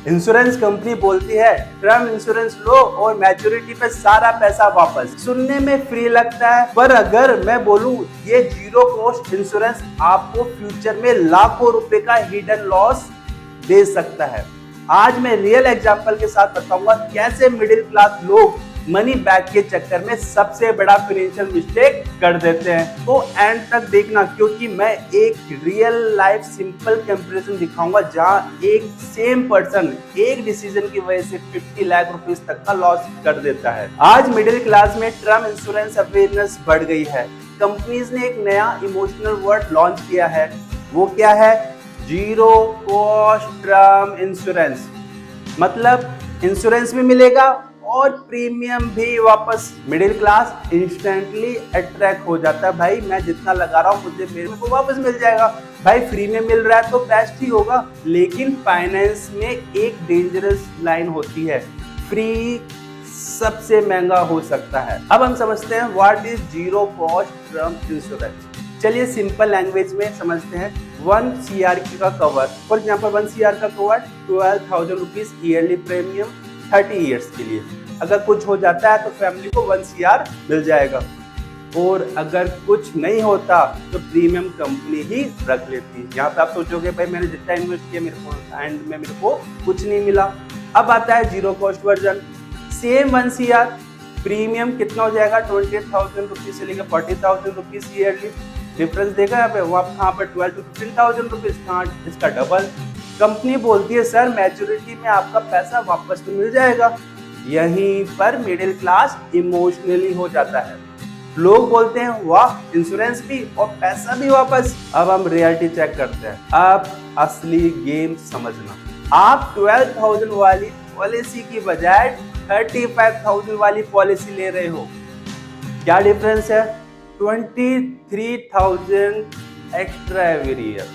Insurance company बोलती है term insurance लो और मैच्योरिटी पे सारा पैसा वापस। सुनने में फ्री लगता है, पर अगर मैं बोलूं ये जीरो कॉस्ट इंश्योरेंस आपको फ्यूचर में लाखों रुपए का हिडन लॉस दे सकता है। आज मैं रियल एग्जांपल के साथ बताऊंगा कैसे मिडिल क्लास लोग मनी बैक के चक्कर में सबसे बड़ा फाइनेंशियल मिस्टेक कर देते हैं। तो एंड तक देखना, क्योंकि मैं एक रियल लाइफ सिंपल कंपैरिजन दिखाऊंगा जहां एक सेम पर्सन एक डिसीजन की वजह से 50 लाख रुपीस तक का लॉस कर देता है। आज मिडिल क्लास में टर्म इंश्योरेंस अवेयरनेस बढ़ गई है। कंपनीज ने एक नया इमोशनल वर्ड लॉन्च किया है, वो क्या है? Zero cost term insurance. मतलब इंश्योरेंस भी मिलेगा और प्रीमियम भी वापस। मिडिल क्लास इंस्टेंटली अट्रैक्ट हो जाता है, भाई मैं जितना लगा रहा हूँ मुझे मेरे को वापस मिल जाएगा, भाई फ्री में मिल रहा है तो बेस्ट ही होगा। लेकिन फाइनेंस में एक डेंजरस लाइन होती है, फ्री सबसे महंगा हो सकता है। अब हम समझते हैं what is zero cost term insurance. चलिए सिंपल लैंग्वेज में समझते हैं। 1 CR का कवर, फॉर एग्जाम्पल 1 CR का cover 12,000 rupees yearly premium 30 years के लिए। अगर कुछ हो जाता है तो फैमिली को 1 CR मिल जाएगा, और अगर कुछ नहीं होता तो प्रीमियम कंपनी ही रख लेती है। यहाँ पे आप सोचोगे भाई मैंने जितना इन्वेस्ट किया मेरे को एंड में मेरे को कुछ नहीं मिला। अब आता है zero cost version, same 1 CR, premium कितना हो जाएगा? 28,000 रुपीज से लेकर 40,000 रुपीज ईयरली। डिफरेंस देखा यहाँ पे, वहाँ पे 12 to 15,000 रुपीज, कहाँ इसका डबल। कंपनी बोलती है सर मैच्योरिटी में आपका पैसा वापस तो मिल जाएगा। यहीं पर मिडिल क्लास इमोशनली हो जाता है। लोग बोलते हैं वाह इंश्योरेंस भी और पैसा भी वापस। अब हम रियलिटी चेक करते हैं। अब असली गेम समझना, आप 12,000 वाली पॉलिसी की बजाय 35,000 वाली पॉलिसी ले रहे हो। क्या डिफरेंस है? 23,000 एक्स्ट्रा एवरी ईयर।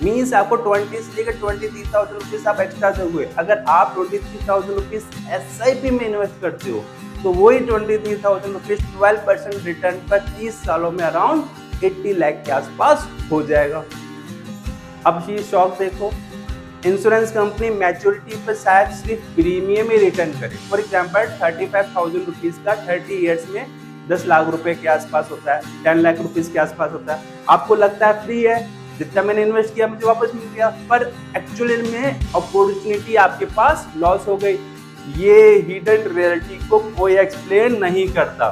मीन्स आपको 20 से लेकर 23,000 रुपीज आप एक्स्ट्रा दोगे। अगर आप 23,000 रुपीज SIP में इन्वेस्ट करते हो तो वही 23,000 रुपीज 12% रिटर्न पर 30 सालों में अराउंड 80 लाख के आसपास हो जाएगा। अब ये शौक देखो, इंश्योरेंस कंपनी मैच्योरिटी पर शायद सिर्फ प्रीमियम ही रिटर्न करे। फॉर एग्जाम्पल 35,000 रुपीज का 30 ईयर्स में 10 लाख रुपए के आसपास होता है, 10 लाख रुपीज के आसपास होता है। आपको लगता है फ्री है, जितना मैंने इन्वेस्ट किया मुझे वापस मिल गया, पर एक्चुअली में अपॉर्चुनिटी आपके पास लॉस हो गई। ये हिडन रियलिटी को कोई एक्सप्लेन नहीं करता।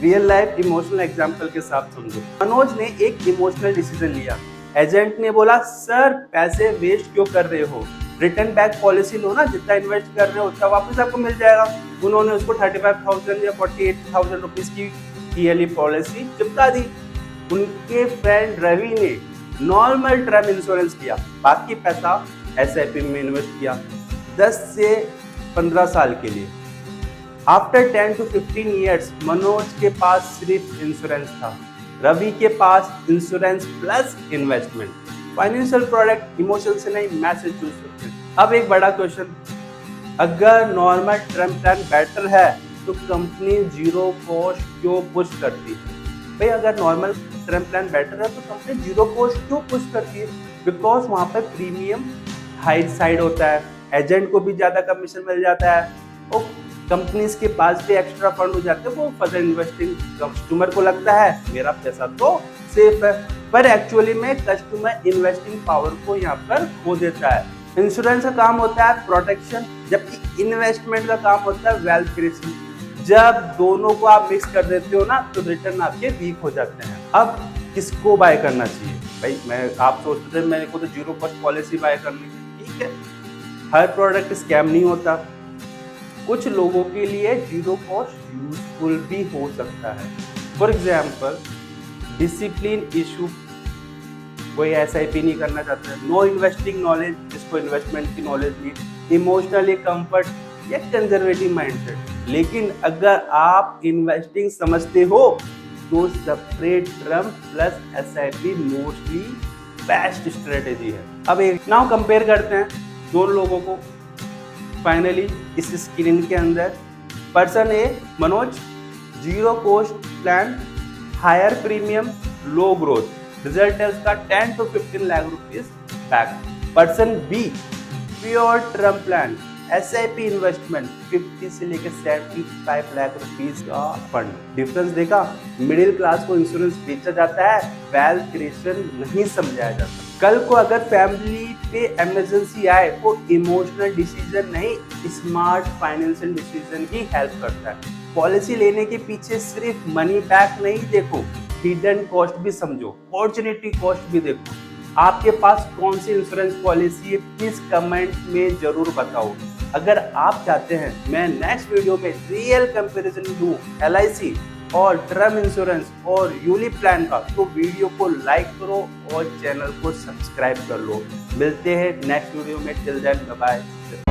रियल लाइफ इमोशनल एग्जांपल के साथ समझो। मनोज ने एक इमोशनल डिसीजन लिया। एजेंट ने बोला सर पैसे वेस्ट क्यों कर रहे हो, रिटर्न बैक पॉलिसी लो ना, जितना इन्वेस्ट कर रहे हो उतना वापस आपको मिल जाएगा। उन्होंने उसको 35,000 या 48,000 रुपीज की ईयरली पॉलिसी चिपका दी। उनके फ्रेंड रवि ने नॉर्मल टर्म इंश्योरेंस किया, बाकी पैसा SIP में इन्वेस्ट किया 10 से 15 साल के लिए। आफ्टर 10 to 15 ईयर्स मनोज के पास सिर्फ इंश्योरेंस था, रवि के पास insurance plus investment. Financial product emotion से नहीं, मैसेज चूज करते। अब एक बड़ा क्वेश्चन, अगर नॉर्मल टर्म प्लान बेटर है तो कंपनी जीरो कॉस्ट क्यों पुश करती है? भाई अगर नॉर्मल टर्म प्लान बेटर है तो कंपनी जीरो कॉस्ट क्यों पुश करती है? बिकॉज वहाँ पर प्रीमियम हाई साइड होता है, एजेंट को भी ज्यादा कमीशन मिल जाता है और कंपनीज के पास भी एक्स्ट्रा फंड हो जाते हैं। वो फर्दर इन्वेस्टिंग कस्टमर को लगता है मेरा पैसा तो सेफ है, पर एक्चुअली में कस्टमर इन्वेस्टिंग पावर को यहाँ पर खो देता है। इंश्योरेंस का काम होता है प्रोटेक्शन, जबकि इन्वेस्टमेंट का काम होता है वेल्थ क्रिएशन। जब दोनों को आप मिक्स कर देते हो ना तो रिटर्न आपके वीक हो जाते हैं। अब किसको बाय करना चाहिए? भाई आप सोचते थे मेरे को तो जीरो कॉस्ट पॉलिसी बाय करनी है, ठीक है। हर प्रोडक्ट स्कैम नहीं होता, कुछ लोगों के लिए जीरो कॉस्ट यूजफुल भी हो सकता है। फॉर एग्जाम्पल डिसिप्लिन इशू, कोई SIP नहीं करना चाहता है, नो इन्वेस्टिंग नॉलेज, जिसको इन्वेस्टमेंट की नॉलेज नहीं, इमोशनली कंफर्ट या कंजर्वेटिव माइंडसेट। लेकिन अगर आप इन्वेस्टिंग समझते हो तो separate term plus SIP mostly best strategy है। अब एक नाउ कंपेयर करते हैं दोनों लोगों को। फाइनली इस स्क्रीन के अंदर person a Manoj, zero cost plan, higher premium, low growth, result है उसका 10 to 15 lakh rupees back. Person b pure term plan, SIP investment 50 से लेकर 75 लाख रुपीस का फंड। डिफरेंस देखा, मिडिल क्लास को इंश्योरेंस बेचा जाता है, वेल्थ क्रिएशन नहीं समझाया जाता। कल को अगर फैमिली पे इमरजेंसी आए तो इमोशनल डिसीजन नहीं, स्मार्ट फाइनेंशियल डिसीजन की हेल्प करता है। पॉलिसी लेने के पीछे सिर्फ मनी बैक नहीं देखो, हिडन कॉस्ट भी समझो, अपॉर्चुनिटी कॉस्ट भी देखो। आपके पास कौन सी इंश्योरेंस पॉलिसी है, प्लीज कमेंट में जरूर बताओ। अगर आप चाहते हैं मैं नेक्स्ट वीडियो में रियल कंपैरिजन दूं LIC और टर्म इंश्योरेंस और यूलिप प्लान का, तो वीडियो को लाइक करो और चैनल को सब्सक्राइब कर लो। मिलते हैं नेक्स्ट वीडियो में, टिल देन बाय बाय।